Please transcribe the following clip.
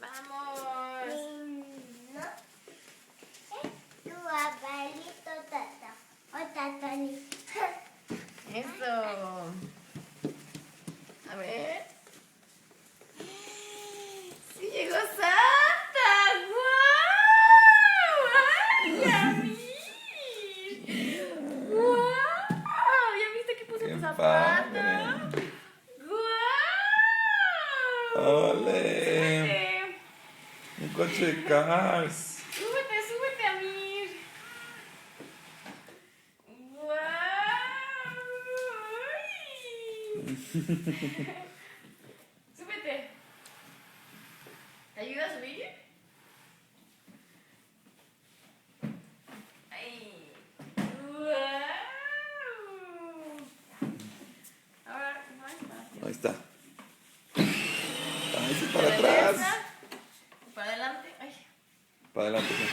Vamos. No. Tu abuelito tata. O tatani. Eso. A ver. ¡Sí llegó Santa! ¡Guau! ¡Ay, Yamir! ¡Guau! ¿Ya viste que puse ¡Qué tu zapato? padre! ¡Guau! ¡Ole! ¡Súbete! Un coche de Cars. ¡Súbete, súbete, Amir! ¡Guau! ¡Súbete! ¿Te ayuda a subir? ¡Ay! ¡Guau! Ahora, más fácil. Ahí está. Ahí sí, para Regresa. atrás. Para adelante. Ay. Para adelante. Sí.